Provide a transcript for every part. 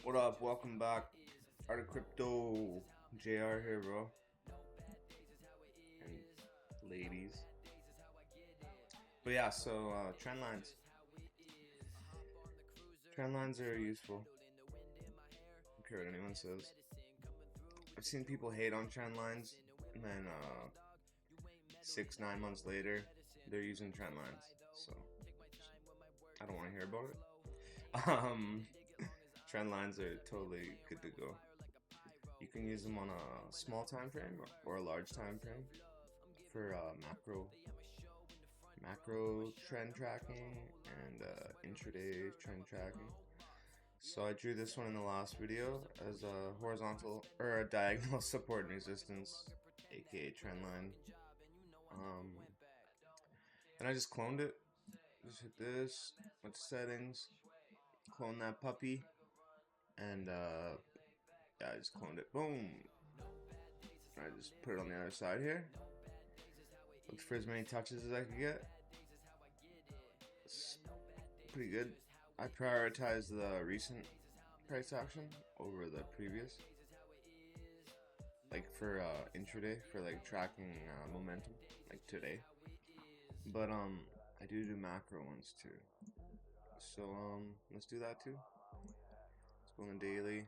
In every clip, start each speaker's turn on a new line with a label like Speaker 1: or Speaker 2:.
Speaker 1: What up? Welcome back. Art of Crypto. JR here, bro. And ladies. But yeah, so trend lines. Trend lines are useful. I don't care what anyone says. I've seen people hate on trend lines, and then 6, 9 months later, they're using trend lines. So I don't want to hear about it. Trend lines are totally good to go. You can use them on a small time frame or a large time frame for macro trend tracking and intraday trend tracking. So I drew this one in the last video as a horizontal or a diagonal support and resistance, aka trend line. And I just cloned it. Just hit this, went to settings, clone that puppy, and yeah, I just cloned it. Boom. I just put it on the other side here. Looked for as many touches as I could get. It's pretty good. I prioritize the recent price action over the previous, like for intraday, for like tracking momentum, like today. But I do macro ones too. So let's do that too. Let's go on the daily.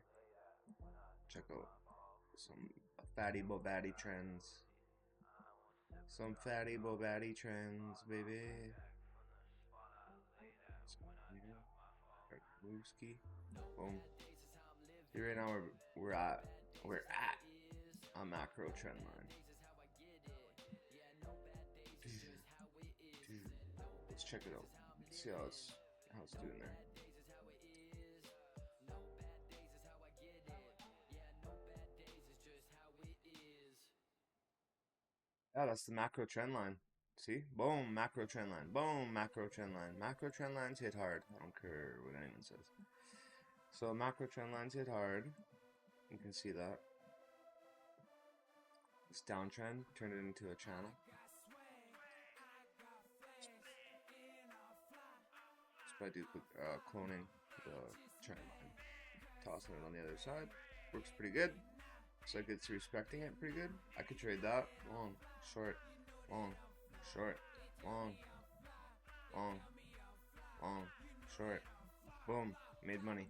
Speaker 1: Check out some fatty bobaddy trends. Some fatty bobaddy trends, baby. Wooski. Boom. Here right now we're at a macro trend line. Let's check it out. Let's see how it's doing there. Yeah, that's the macro trend line. See? Boom, macro trend line. Boom, macro trend line. Macro trend lines hit hard. I don't care what anyone says. So macro trend lines hit hard. You can see that. This downtrend turned it into a channel. Just by cloning the trend line. Tossing it on the other side. Works pretty good. Looks like it's respecting it pretty good. I could trade that. Long, short, long, short, long, long, long, short. Boom. Made money.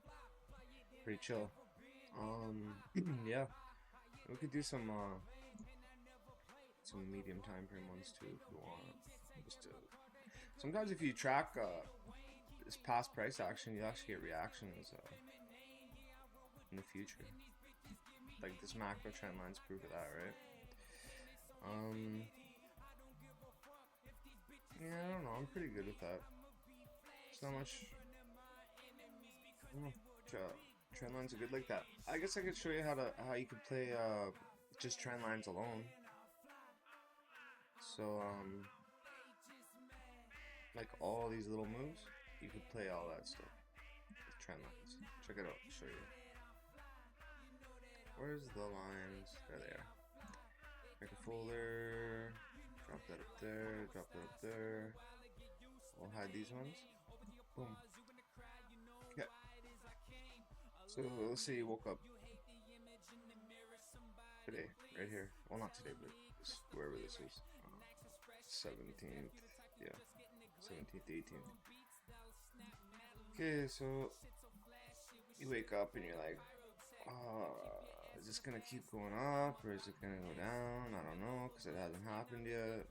Speaker 1: Pretty chill. Yeah. We could do some medium time frame ones too if you want. Just to sometimes if you track this past price action, you actually get reactions in the future. Like this macro trend line's proof of that, right? Yeah, I don't know. I'm pretty good with that. It's not much. I don't know. Trend lines are good like that. I guess I could show you how you could play just trend lines alone. So like all these little moves, you could play all that stuff with trend lines. Check it out. I'll show you. Where's the lines? There they are. Make a folder. Drop that up there. Drop that up there. We'll hide these ones. Boom. Okay. So let's say you woke up today, right here. Well, not today, but wherever this is. 17th. Yeah. 17th, 18th. Okay, so you wake up and you're like, is this gonna keep going up or is it gonna go down? I don't know, because it hasn't happened yet.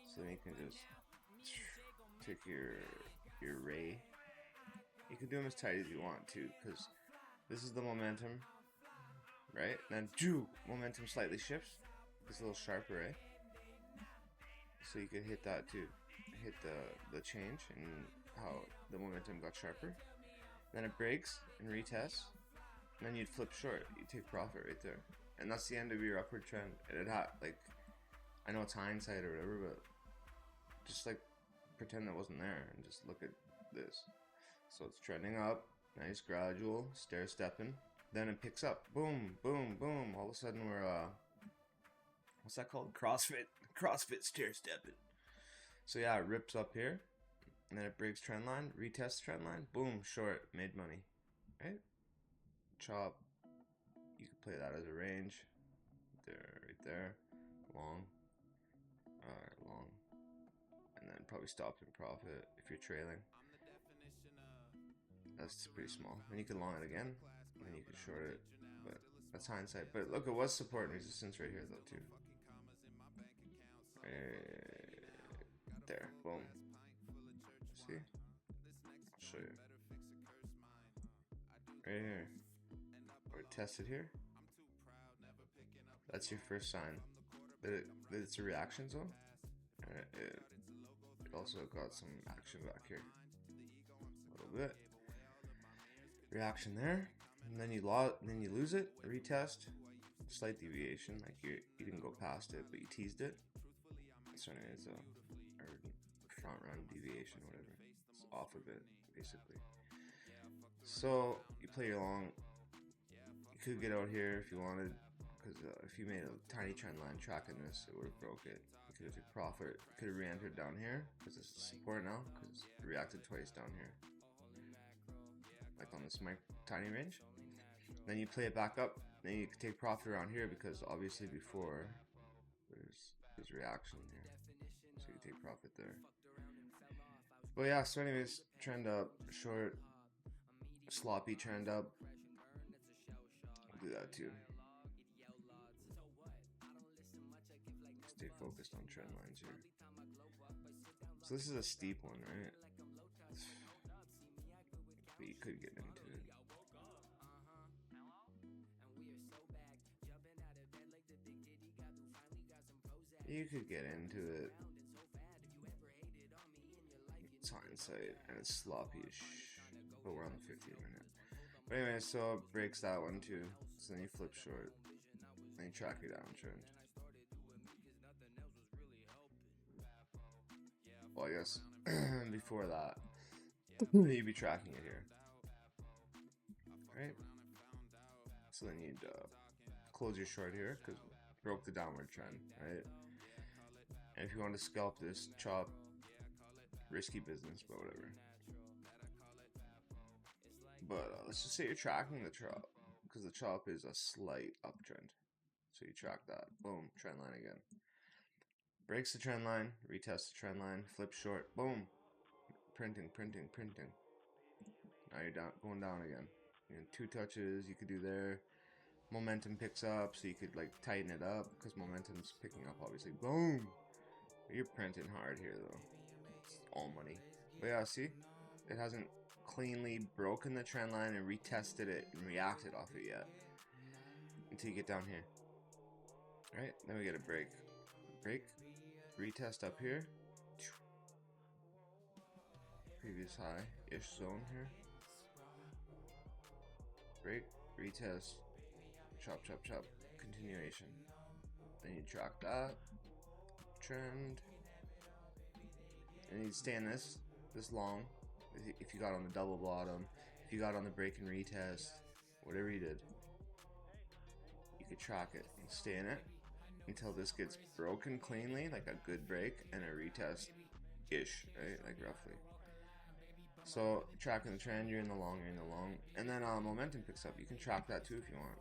Speaker 1: So then you can just take your ray. You can do them as tight as you want too, because this is the momentum, right? And then momentum slightly shifts. It's a little sharper, right? So you could hit that too. Hit the change and how the momentum got sharper. Then it breaks and retests. And then you'd flip short. You take profit right there. And that's the end of your upward trend. And it had like, I know it's hindsight or whatever, but just like pretend that wasn't there and just look at this. So it's trending up, nice gradual, stair stepping. Then it picks up, boom, boom, boom. All of a sudden we're what's that called? CrossFit stair stepping. So yeah, it rips up here, and then it breaks trend line, retests trend line, boom, short, made money. right? Chop. You can play that as a range. There, right there. Long. Long. And then probably stop in profit if you're trailing. That's pretty small. Then you can long it again. And then you can short it. But that's hindsight. But look, it was support and resistance right here though too. There. Boom. See? I'll show you. Right here. Or test it here. That's your first sign that it's a reaction zone. And it also got some action back here. A little bit. Reaction there. And then you lose it. Retest. Slight deviation. Like you didn't go past it, but you teased it. So it's a front run deviation, whatever. It's off of it, basically. So you play your long. You could get out here if you wanted, because if you made a tiny trend line tracking this, it would have broke it. You could have took profit. You could have re-entered down here because it's support now, because it reacted twice down here, like on this tiny range. Then you play it back up. Then you could take profit around here because obviously before there's reaction here, so you take profit there. But yeah, so anyways, trend up, short, sloppy trend up. I'll do that too. Stay focused on trend lines here. So this is a steep one, right? But you could get into it. You could get into it. It's hindsight and it's sloppy as shit. But we're on the 50th minute. But anyway, so it breaks that one too. So then you flip short. Then you track it down trend. Well, I guess before that, you'd be tracking it here. Right? So then you'd close your short here because broke the downward trend, right? And if you want to scalp this chop, risky business, but whatever. But let's just say you're tracking the chop, because the chop is a slight uptrend. So you track that. Boom, trend line again. Breaks the trend line, retest the trend line, flip short, boom. Printing. Now you're going down again. Two touches you could do there. Momentum picks up, so you could like tighten it up because momentum's picking up obviously. Boom. You're printing hard here though. It's all money. But yeah, see? It hasn't cleanly broken the trend line and retested it and reacted off it yet. Until you get down here. Right? Then we get a break. Break. Retest up here. Previous high-ish zone here. Break. Retest. Chop. Continuation. Then you track that. Trend. And you stay in this long. If you got on the double bottom, if you got on the break and retest, whatever you did, you could track it and stay in it until this gets broken cleanly, like a good break and a retest-ish, right? Like roughly. So tracking the trend, you're in the long, and then momentum picks up. You can track that too if you want.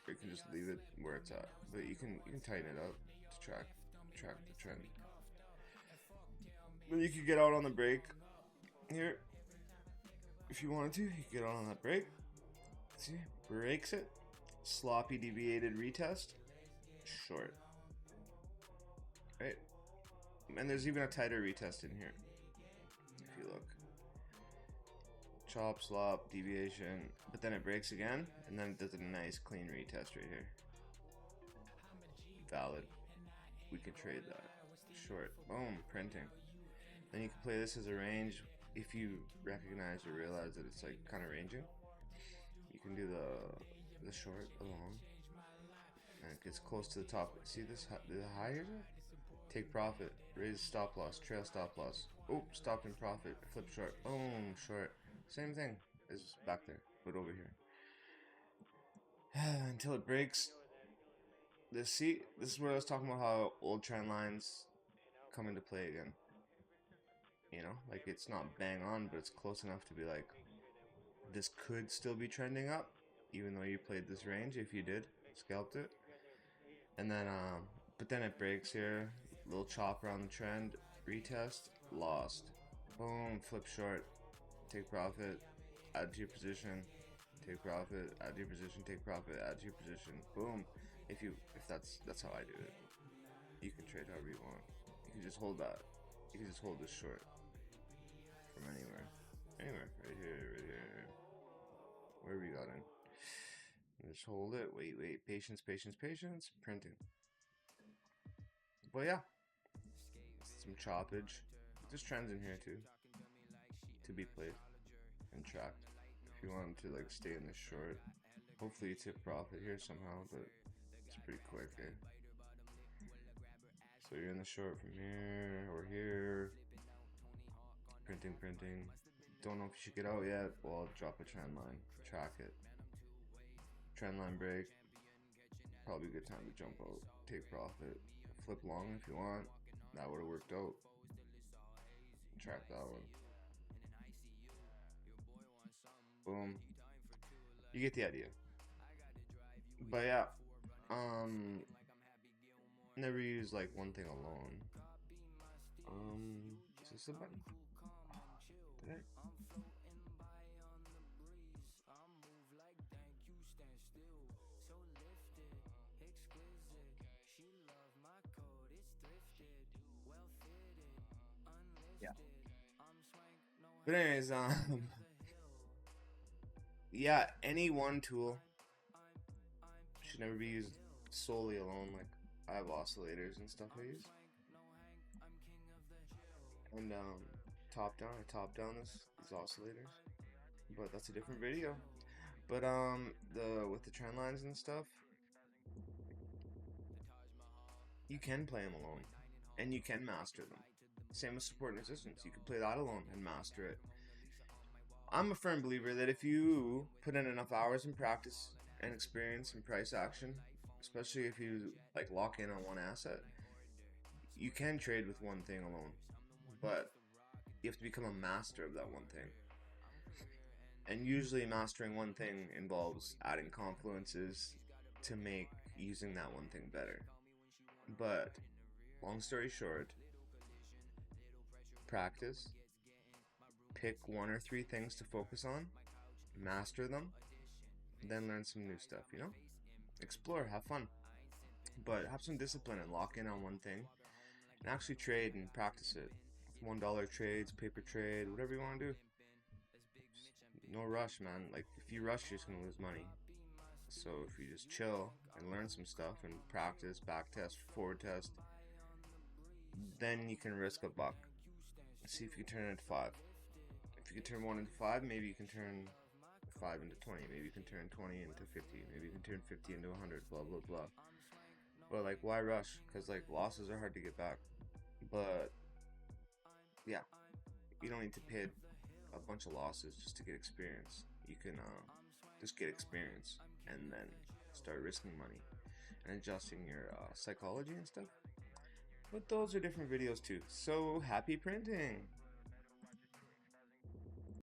Speaker 1: Or you can just leave it where it's at, but you can tighten it up to track the trend. Then you could get out on the break here if you wanted to. You could get out on that break. See, breaks it, sloppy deviated retest, short, right? And there's even a tighter retest in here if you look. Chop, slop, deviation, but then it breaks again, and then it does a nice clean retest right here. Valid. We can trade that. Short. Boom. Printing. Then you can play this as a range if you recognize or realize that it's like kind of ranging. You can do the short, the long, and it gets close to the top. See this? The higher? Take profit. Raise stop loss. Trail stop loss. Oh, stop in profit. Flip short. Boom. Short. Same thing as back there, but over here. Until it breaks. This is where I was talking about how old trend lines come into play again. You know, like it's not bang on, but it's close enough to be like, this could still be trending up, even though you played this range. If you did, scalped it, and then but then it breaks here. Little chop around the trend, retest, lost. Boom, flip short, take profit, add to your position, take profit, add to your position, take profit, add to your position. Boom. If that's how I do it. You can trade however you want. You can just hold that. You can just hold this short from anywhere. Anywhere. Right here, right here. Wherever you got in. Just hold it. Wait. Patience, patience, patience. Printing. But yeah. Some choppage. There's trends in here too. To be played and tracked. If you want to like stay in this short. Hopefully you tip profit here somehow, but it's pretty quick, eh? So you're in the short from here or here. Printing. Don't know if you should get out yet. Well, I'll drop a trend line. Track it. Trend line break. Probably a good time to jump out. Take profit. Flip long if you want. That would have worked out. Track that one. Boom. You get the idea. But yeah. Never use like one thing alone. Is this a button? Did I? Yeah. But anyways, yeah, any one tool should never be used solely alone. Like I have oscillators and stuff I use, and I top down these oscillators, but that's a different video. But with the trend lines and stuff, you can play them alone, and you can master them. Same with support and resistance. You can play that alone and master it. I'm a firm believer that if you put in enough hours in practice and experience and price action, especially if you like lock in on one asset, you can trade with one thing alone, but you have to become a master of that one thing. And usually mastering one thing involves adding confluences to make using that one thing better. But long story short, practice, pick 1 or 3 things to focus on, master them, then learn some new stuff, you know? Explore, have fun, but have some discipline and lock in on one thing and actually trade and practice it. $1 trades, paper trade, whatever you want to do. No rush, man. Like if you rush, you're just gonna lose money. So if you just chill and learn some stuff and practice, back test, forward test, then you can risk a buck. See if you can turn it into 5. If you can turn 1 into 5, maybe you can turn 5 into 20. Maybe you can turn 20 into 50. Maybe you can turn 50 into 100. Blah blah blah. But like, why rush? Because like losses are hard to get back. But yeah, you don't need to pay a bunch of losses just to get experience. You can just get experience and then start risking money and adjusting your psychology and stuff. But those are different videos too. So happy printing!